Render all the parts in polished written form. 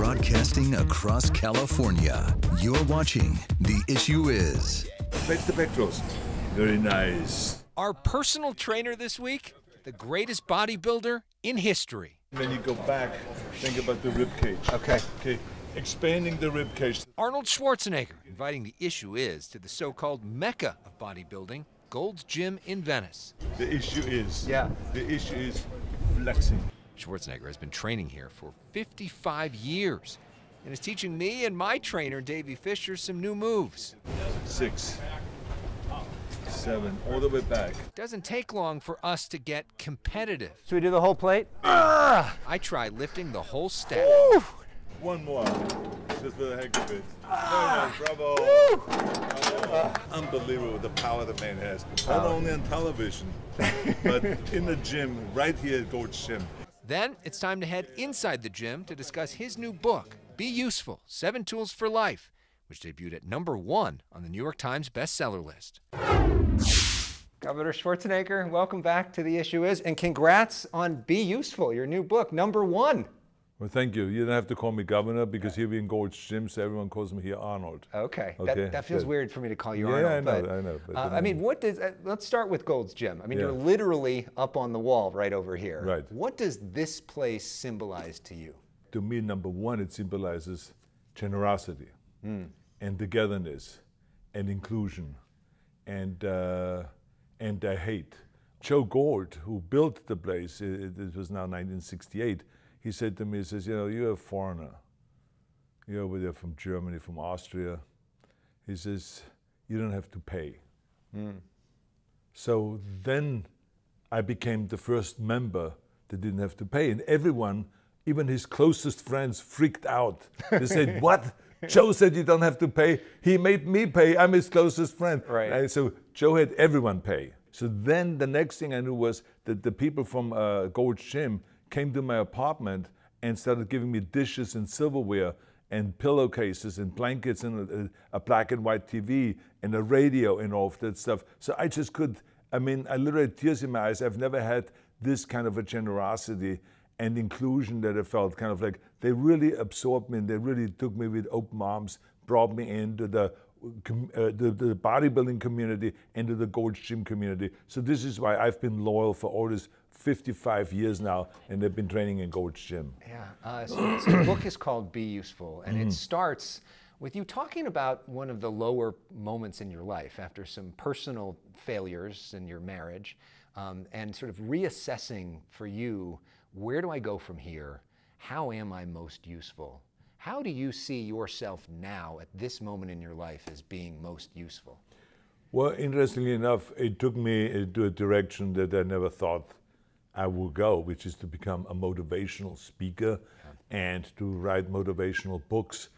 Broadcasting across California, you're watching The Issue Is. That's the back thrust. Very nice. Our personal trainer this week, the greatest bodybuilder in history. When you go back, think about the rib cage. Okay. Expanding the rib cage. Arnold Schwarzenegger inviting The Issue Is to the so-called mecca of bodybuilding, Gold's Gym in Venice. The issue is. Yeah. The issue is flexing. Schwarzenegger has been training here for 55 years and is teaching me and my trainer, Davey Fisher, some new moves. 6, 7, all the way back. Doesn't take long for us to get competitive. Should we do the whole plate? I try lifting the whole stack. One more, just for the heck of it. Very nice, bravo. Bravo. Unbelievable the power the man has. Not only on television, but in the gym, right here at Gold's Gym. Then it's time to head inside the gym to discuss his new book, Be Useful, 7 Tools for Life, which debuted at #1 on the New York Times bestseller list. Governor Schwarzenegger, welcome back to The Issue Is, and congrats on Be Useful, your new book, #1. Well, thank you. You don't have to call me governor because here we're in Gold's Gym, so everyone calls me here Arnold. Okay. Okay. That feels weird for me to call you Yeah, Arnold. I know, but, I know. But I mean, what does, let's start with Gold's Gym. I mean, Yeah. you're literally up on the wall right over here. Right. What does this place symbolize to you? To me, #1, it symbolizes generosity and togetherness and inclusion and hate. Joe Gold, who built the place, it was now 1968, he said to me, he says, you know, you're a foreigner. You're over there from Germany, from Austria. He says, you don't have to pay. So then I became the first member that didn't have to pay. And everyone, even his closest friends, freaked out. They said, what? Joe said you don't have to pay. He made me pay. I'm his closest friend. Right. And so Joe had everyone pay. So then the next thing I knew was that the people from Gold's Gym came to my apartment and started giving me dishes and silverware and pillowcases and blankets and a black and white TV and a radio and all of that stuff. So I just could, I mean, I literally had tears in my eyes. I've never had this kind of a generosity and inclusion that I felt, kind of like they really absorbed me and they really took me with open arms, brought me into the bodybuilding community, into the Gold's Gym community. So this is why I've been loyal for all this 55 years now, and they've been training in Gold's Gym. Yeah. So the book is called Be Useful, and it starts with you talking about one of the lower moments in your life after some personal failures in your marriage, and sort of reassessing for you, where do I go from here? How am I most useful? How do you see yourself now at this moment in your life as being most useful? Well, interestingly enough, it took me into a direction that I never thought I would go, which is to become a motivational speaker and to write motivational books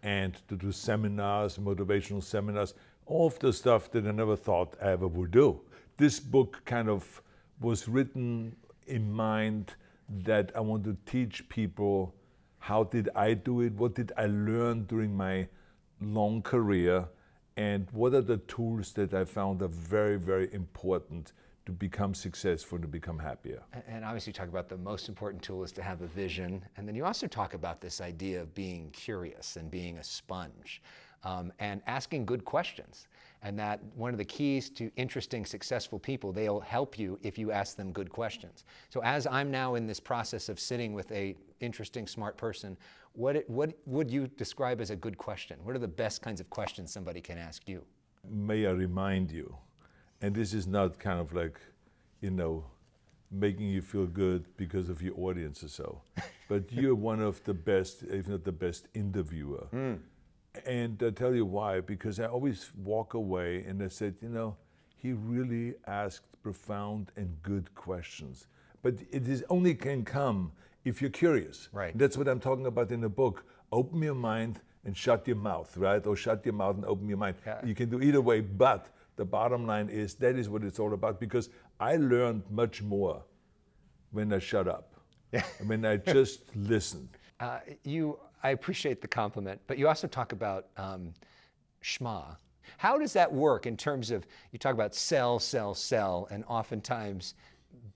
and to do seminars, motivational seminars, all of the stuff that I never thought I ever would do. This book kind of was written in mind that I want to teach people how did I do it, what did I learn during my long career, and what are the tools that I found are very, very important to become successful, to become happier. And obviously you talk about the most important tool is to have a vision, and then you also talk about this idea of being curious and being a sponge, and asking good questions. And that one of the keys to interesting, successful people, they'll help you if you ask them good questions. So as I'm now in this process of sitting with a interesting, smart person, what would you describe as a good question? What are the best kinds of questions somebody can ask you? May I remind you, and this is not kind of like, you know, making you feel good because of your audience or so, but you're one of the best, if not the best interviewer. And I tell you why, because I always walk away and I said, you know, he really asked profound and good questions. But it is only can come if you're curious. Right. That's what I'm talking about in the book. Open your mind and shut your mouth, right? Or shut your mouth and open your mind. Yeah. You can do either way, but the bottom line is that is what it's all about, because I learned much more when I shut up, when I just listened. I appreciate the compliment, but you also talk about Shma. How does that work in terms of, you talk about sell, sell, sell, and oftentimes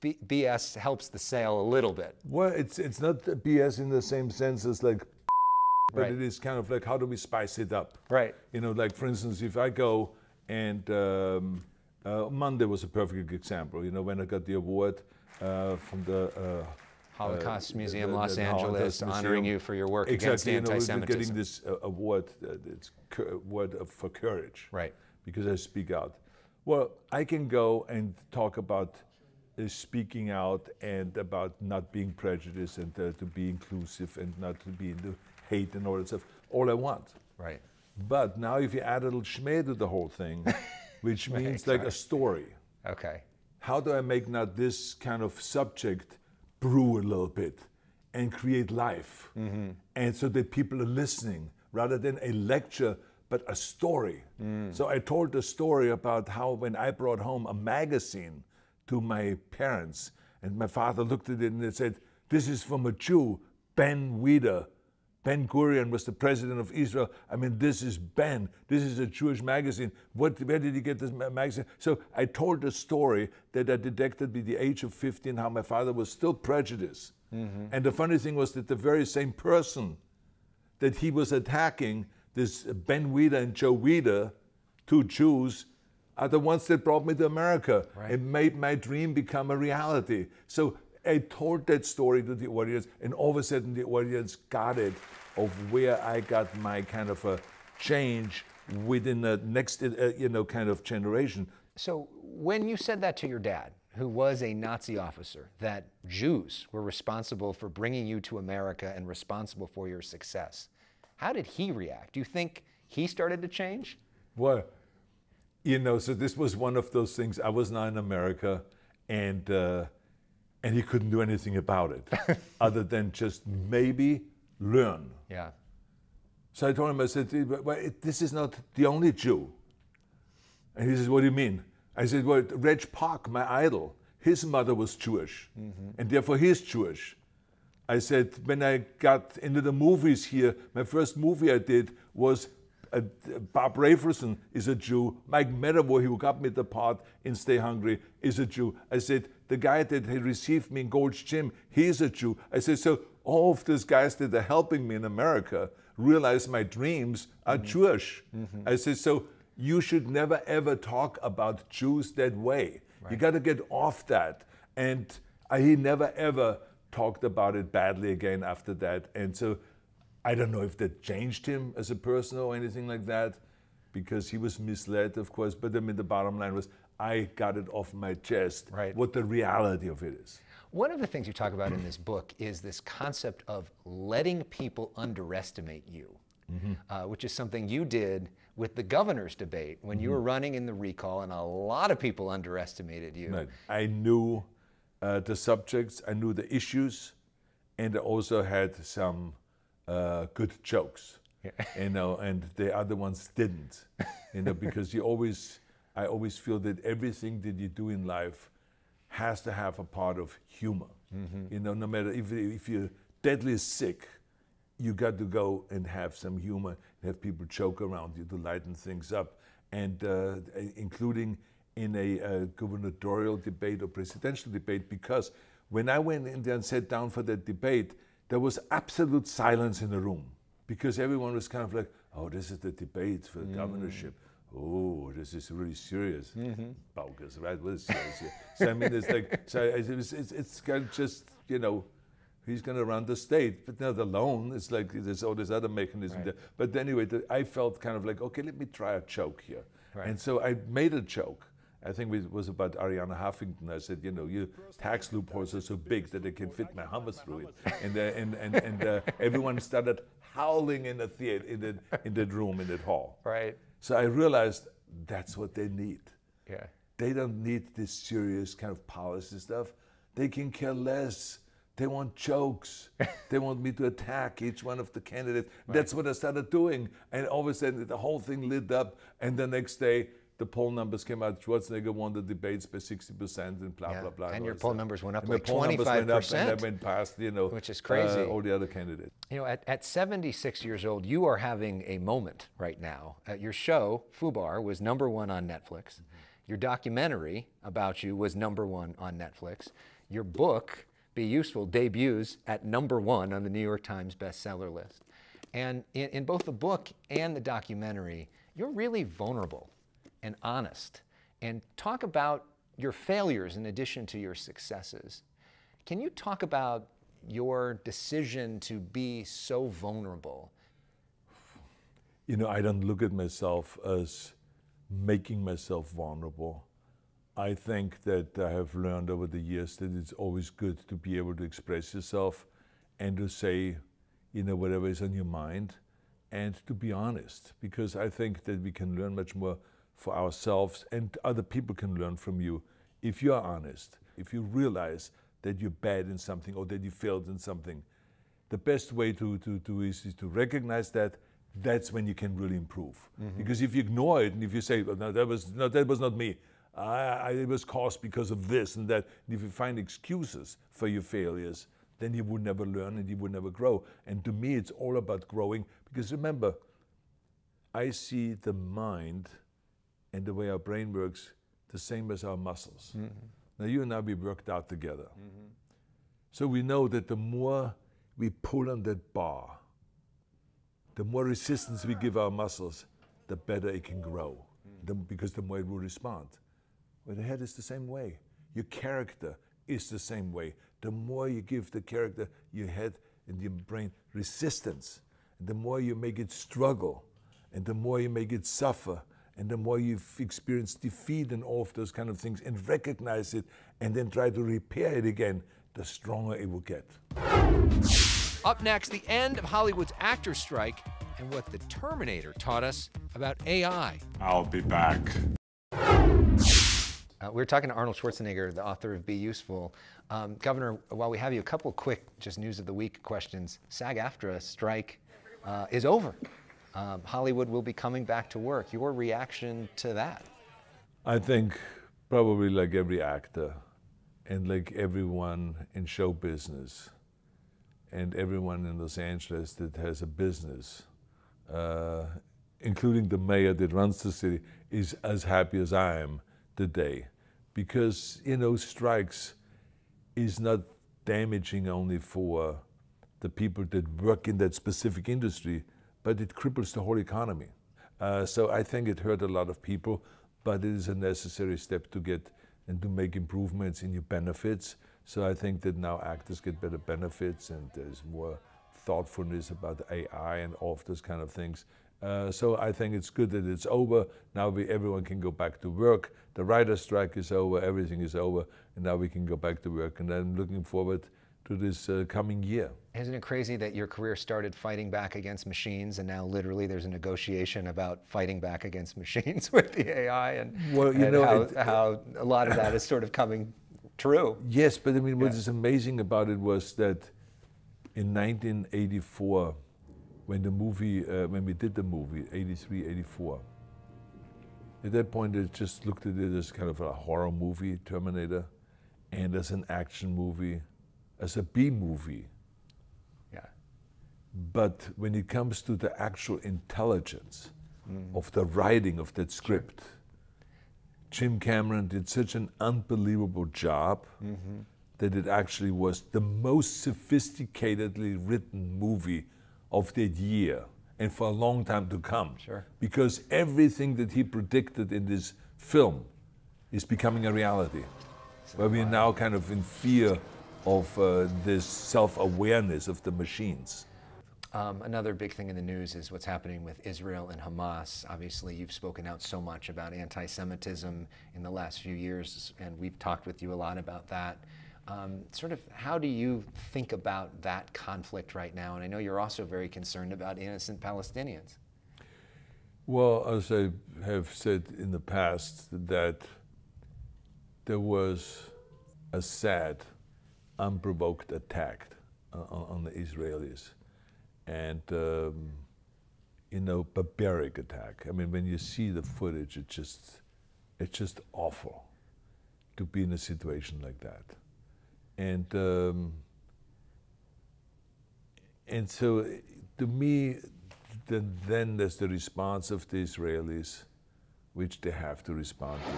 BS helps the sale a little bit. Well, it's not BS in the same sense as like but Right. it is kind of like, how do we spice it up? Right. You know, like for instance, if I go and Monday was a perfect example. You know, when I got the award from the Holocaust Museum, the Los Holocaust Angeles, Museum. honoring you for your work Exactly, against anti-Semitism. getting this award, it's award for courage. Right. Because I speak out. Well, I can go and talk about speaking out and about not being prejudiced and to be inclusive and not to be into hate and all that stuff. All I want. Right. But now if you add a little Shma to the whole thing, which means like a story. Okay. How do I make now this kind of subject brew a little bit and create life? And so that people are listening rather than a lecture, but a story. So I told a story about how when I brought home a magazine to my parents, and my father looked at it and they said, "This is from a Jew, Ben Weider. Ben Gurion was the president of Israel. I mean, this is Ben. This is a Jewish magazine. Where did he get this magazine?" So I told a story that I detected at the age of 15 how my father was still prejudiced. And the funny thing was that the very same person that he was attacking, this Ben Weider and Joe Weider, two Jews, are the ones that brought me to America and made my dream become a reality. So I told that story to the audience, and all of a sudden the audience got it of where I got my kind of a change within the next, kind of generation. So when you said that to your dad, who was a Nazi officer, that Jews were responsible for bringing you to America and responsible for your success, how did he react? Do you think he started to change? Well, so this was one of those things. I was now in America, and he couldn't do anything about it other than just maybe learn. Yeah. So I told him, I said, "Well, this is not the only Jew." And he says, "What do you mean?" I said, "Well, Reg Park, my idol, his mother was Jewish, and therefore he's Jewish." I said, when I got into the movies here, my first movie I did was Bob Raferson is a Jew. Mike Medavoy, who got me the part in Stay Hungry, is a Jew. I said, the guy that had received me in Gold's Gym, he's a Jew. I said, so all of these guys that are helping me in America realize my dreams are Jewish. I said, so you should never ever talk about Jews that way. You got to get off that. And he never ever talked about it badly again after that. And so I don't know if that changed him as a person or anything like that, because he was misled, of course. But I mean, the bottom line was I got it off my chest, what the reality of it is. One of the things you talk about in this book is this concept of letting people underestimate you, which is something you did with the governor's debate when you were running in the recall, and a lot of people underestimated you. Right. I knew the subjects, I knew the issues, and I also had some good jokes, and the other ones didn't, because I always feel that everything that you do in life has to have a part of humor. No matter if you're deadly sick, you got to go and have some humor, and have people joke around you to lighten things up, and including in a gubernatorial debate or presidential debate, because when I went in there and sat down for that debate, there was absolute silence in the room, because everyone was kind of like, oh, this is the debate for the governorship. Oh, this is really serious. Bogus, right? What is serious here? So I mean, it's like, it's kind of just, he's going to run the state, but not alone. It's like there's all this other mechanism there. But anyway, I felt kind of like, okay, let me try a joke here. And so I made a joke. I think it was about Ariana Huffington. I said, your tax loopholes are so big that they can fit my Hummer through it. And everyone started howling in the theater, in that room, in that hall. Right. So I realized that's what they need. Yeah. They don't need this serious kind of policy stuff. They can care less. They want jokes. They want me to attack each one of the candidates. That's what I started doing. And all of a sudden, the whole thing lit up. And the next day, the poll numbers came out. Schwarzenegger won the debates by 60% and blah, blah, blah. And your poll numbers went up and like 25%. Went up and I went past, which is crazy. All the other candidates. At 76 years old, you are having a moment right now. Your show, FUBAR, was #1 on Netflix. Your documentary about you was #1 on Netflix. Your book, Be Useful, debuts at #1 on the New York Times bestseller list. And in both the book and the documentary, you're really vulnerable and honest and talk about your failures in addition to your successes. Can you talk about your decision to be so vulnerable? You know, I don't look at myself as making myself vulnerable. I think that I have learned over the years that it's always good to be able to express yourself and to say, you know, whatever is on your mind, and to be honest, because I think that we can learn much more for ourselves, and other people can learn from you if you are honest, if you realize that you're bad in something or that you failed in something. The best way to do is to recognize that. That's when you can really improve. Mm-hmm. Because if you ignore it and if you say, oh, no, that was not me, it was caused because of this and that, and if you find excuses for your failures, then you would never learn and you would never grow. And to me, it's all about growing, because remember, I see the mind and the way our brain works the same as our muscles. Mm-hmm. Now, you and I, we worked out together. Mm-hmm. So we know that the more we pull on that bar, the more resistance we give our muscles, the better it can grow, because the more it will respond. Well, the head is the same way. Your character is the same way. The more you give the character, your head and your brain resistance, and the more you make it struggle, and the more you make it suffer, and the more you've experienced defeat and all of those kind of things, and recognize it, and then try to repair it again, the stronger it will get. Up next, the end of Hollywood's actors' strike and what the Terminator taught us about AI. I'll be back. We're talking to Arnold Schwarzenegger, the author of Be Useful. Governor, while we have you, a couple quick just news of the week questions. SAG-AFTRA strike is over. Hollywood will be coming back to work. Your reaction to that? I think probably like every actor and like everyone in show business and everyone in Los Angeles that has a business, including the mayor that runs the city, is as happy as I am today. Because, you know, strikes is not damaging only for the people that work in that specific industry, but it cripples the whole economy. So I think it hurt a lot of people, but it is a necessary step to get and to make improvements in your benefits. So I think that now actors get better benefits and there's more thoughtfulness about AI and all of those kind of things. So I think it's good that it's over. Now everyone can go back to work. The writer's strike is over, everything is over, and now we can go back to work. And I'm looking forward to this coming year. Isn't it crazy that your career started fighting back against machines, and now literally there's a negotiation about fighting back against machines with the AI, and, well, you know, how a lot of that is sort of coming true. Yes, but I mean, what is amazing about it was that in 1984, when we did the movie, 83, 84, at that point I just looked at it as kind of a horror movie, Terminator, and as an action movie, as a B movie. Yeah. But when it comes to the actual intelligence of the writing of that script, Jim Cameron did such an unbelievable job that it actually was the most sophisticatedly written movie of that year and for a long time to come. Sure. Because everything that he predicted in this film is becoming a reality. Where we are now kind of in fear of this self-awareness of the machines. Another big thing in the news is what's happening with Israel and Hamas. Obviously, you've spoken out so much about anti-Semitism in the last few years, and we've talked with you a lot about that. Sort of, how do you think about that conflict right now? And I know you're also very concerned about innocent Palestinians. Well, as I have said in the past, that there was a sad, unprovoked attack on the Israelis. And, you know, barbaric attack. I mean, when you see the footage, it's just awful to be in a situation like that. And so, to me, then there's the response of the Israelis, which they have to respond to.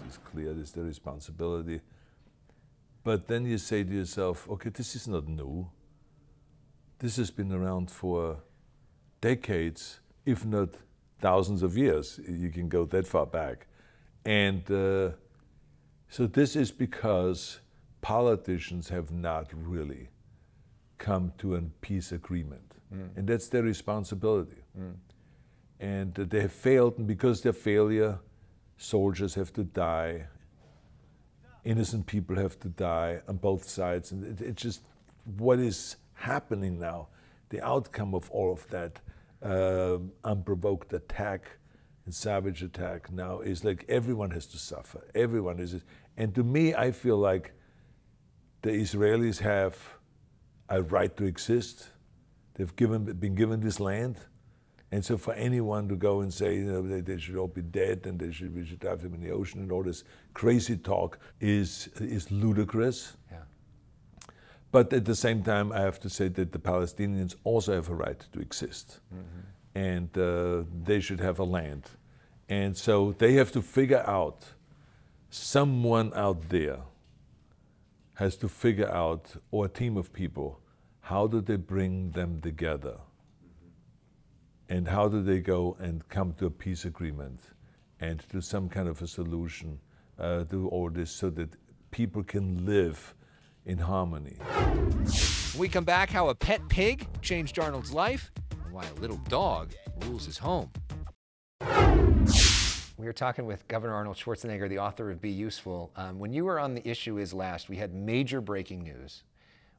It's clear, it's their responsibility. But then you say to yourself, okay, this is not new. This has been around for decades, if not thousands of years. You can go that far back. And so this is because politicians have not really come to a peace agreement. And that's their responsibility. And they have failed, and because of their failure, soldiers have to die, innocent people have to die on both sides. And it's just what is happening now, the outcome of all of that unprovoked attack and savage attack now is like everyone has to suffer. Everyone is. And to me, I feel like the Israelis have a right to exist. They've been given this land. And so for anyone to go and say, you know, they should all be dead and we should have them in the ocean and all this crazy talk is ludicrous. Yeah. But at the same time, I have to say that the Palestinians also have a right to exist. And they should have a land. And so they have to figure out, someone out there has to figure out, or a team of people, how do they bring them together? And how do they go and come to a peace agreement and to some kind of a solution to all this so that people can live in harmony? When we come back, how a pet pig changed Arnold's life and why a little dog rules his home. We were talking with Governor Arnold Schwarzenegger, the author of Be Useful. When you were on The Issue Is Last, we had major breaking news,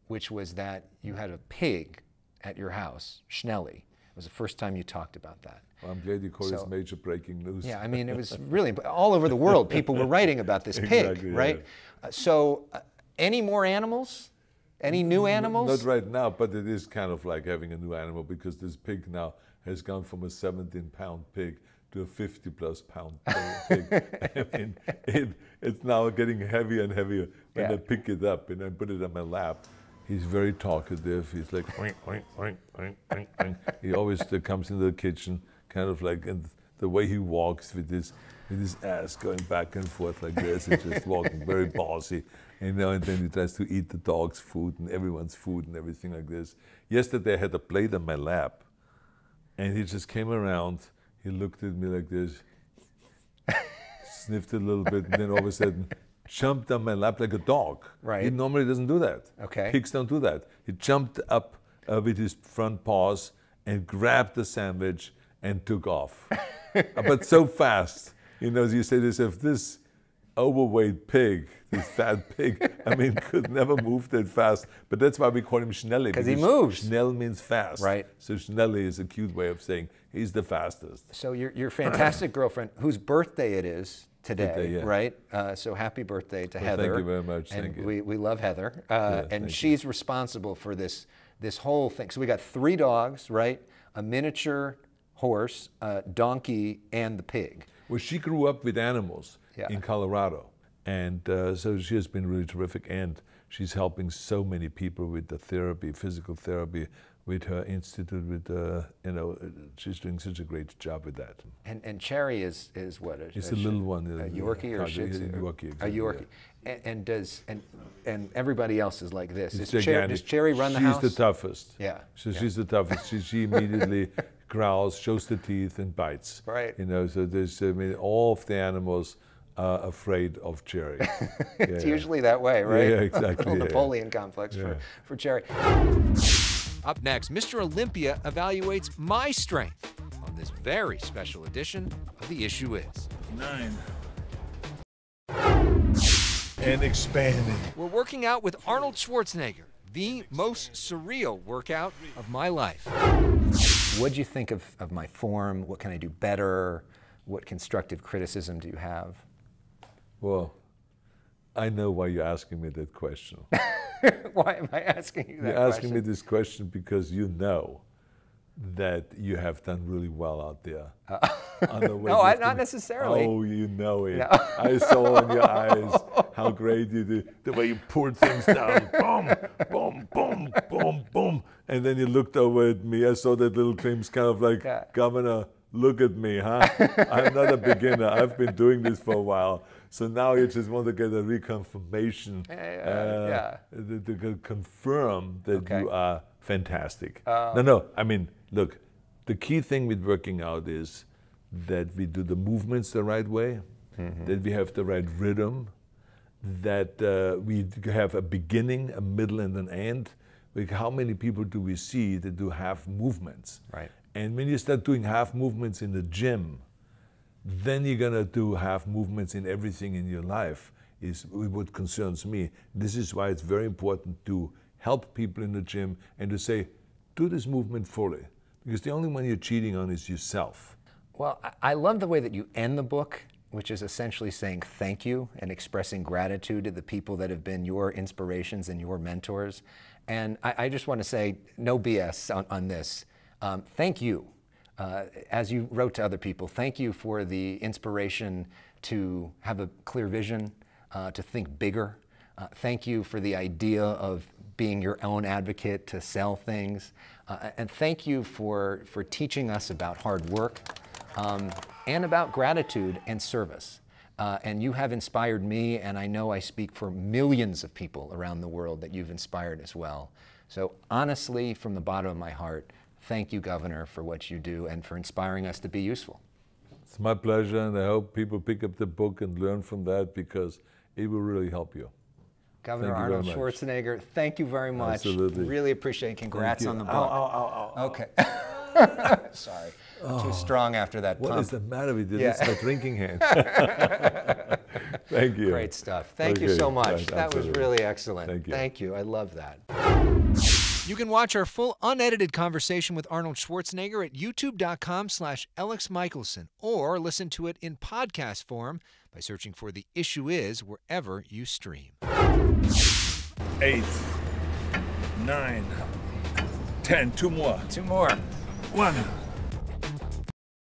which was that you had a pig at your house, Schnelly. It was the first time you talked about that. Well, I'm glad you call this major breaking news. Yeah, I mean, it was really, all over the world, people were writing about this pig, Exactly, right? Yeah. Any more animals? Any new animals? Not right now, but it is kind of like having a new animal because this pig now has gone from a 17-pound pig to a 50-plus pound pig. I mean, it's now getting heavier and heavier when I pick it up and I put it on my lap. He's very talkative. He's like, oink, oink, oink, oink, oink, oink. He always comes into the kitchen, kind of like, and the way he walks with his ass going back and forth like this, and just walking very bossy. And then he tries to eat the dog's food and everyone's food and everything like this. Yesterday I had a plate on my lap, and he just came around. He looked at me like this, sniffed a little bit, and then all of a sudden, jumped on my lap like a dog. Right. He normally doesn't do that. Okay. Pigs don't do that. He jumped up with his front paws and grabbed the sandwich and took off. But so fast. You know, you say this, if this overweight pig, this fat pig, I mean, could never move that fast. But that's why we call him Schnelly. Because he moves. Schnell means fast. Right. So Schnelly is a cute way of saying he's the fastest. So your fantastic girlfriend, whose birthday it is today, yeah. right? So happy birthday to Heather. Thank you very much. And thank you. we love Heather. Yeah, and she's responsible for this whole thing. So we got 3 dogs, right? A miniature horse, a donkey, and the pig. Well, she grew up with animals in Colorado. And so she has been really terrific. And she's helping so many people with the therapy, physical therapy, with her institute, with, you know, she's doing such a great job with that. And Cherry is what? It's a little one. A Yorkie or a Shih Tzu? Yorkie, exactly. A Yorkie. Yeah. And everybody else is like this. Does Cherry run the house? She's the toughest. Yeah. So she's the toughest. She immediately growls, shows the teeth, and bites. Right. You know, so there's, I mean, all of the animals are afraid of Cherry. It's usually that way, right? Yeah, exactly. Napoleon complex for Cherry. Up next, Mr. Olympia evaluates my strength on this very special edition of The Issue Is. 9. And expanding. We're working out with Arnold Schwarzenegger, the most surreal workout of my life. What'd you think of my form? What can I do better? What constructive criticism do you have? Well, I know why you're asking me that question. Why am I asking you that You're question? asking me this question because you know that you have done really well out there. On the No, not necessarily. Oh, you know it. No. I saw in your eyes how great you did. The way you poured things down. Boom, boom, boom, boom, boom. And then you looked over at me. I saw that little glimpse, kind of like, Governor, look at me, huh? I'm not a beginner. I've been doing this for a while. So now you just want to get a reconfirmation to confirm that you are fantastic. No, I mean, look, the key thing with working out is that we do the movements the right way, that we have the right rhythm, that we have a beginning, a middle, and an end. Like, how many people do we see that do half movements? Right. And when you start doing half movements in the gym, then you're gonna do half movements in everything in your life, is what concerns me. This is why it's very important to help people in the gym and to say, do this movement fully, because the only one you're cheating on is yourself. Well, I love the way that you end the book, which is essentially saying thank you and expressing gratitude to the people that have been your inspirations and your mentors. And I just want to say, no BS on this. Thank you. As you wrote to other people, thank you for the inspiration to have a clear vision, to think bigger. Thank you for the idea of being your own advocate, to sell things. And thank you for teaching us about hard work and about gratitude and service. And you have inspired me, and I know I speak for millions of people around the world that you've inspired as well. So honestly, from the bottom of my heart, thank you, Governor, for what you do and for inspiring us to be useful. It's my pleasure, and I hope people pick up the book and learn from that, because it will really help you. Governor Arnold Schwarzenegger, thank you very much. Absolutely. Really appreciate it. Congrats on the book. Ow, ow, ow, ow. Okay. Sorry. Too strong after that pump. What is the matter with you? Yeah. This is my drinking hand. Thank you. Great stuff. Thank you so much. Right, that was really excellent. Thank you. Thank you. I love that. You can watch our full unedited conversation with Arnold Schwarzenegger at youtube.com/Elex Michaelson, or listen to it in podcast form by searching for The Issue Is wherever you stream. 8, 9, 10. 2 more. 2 more. 1.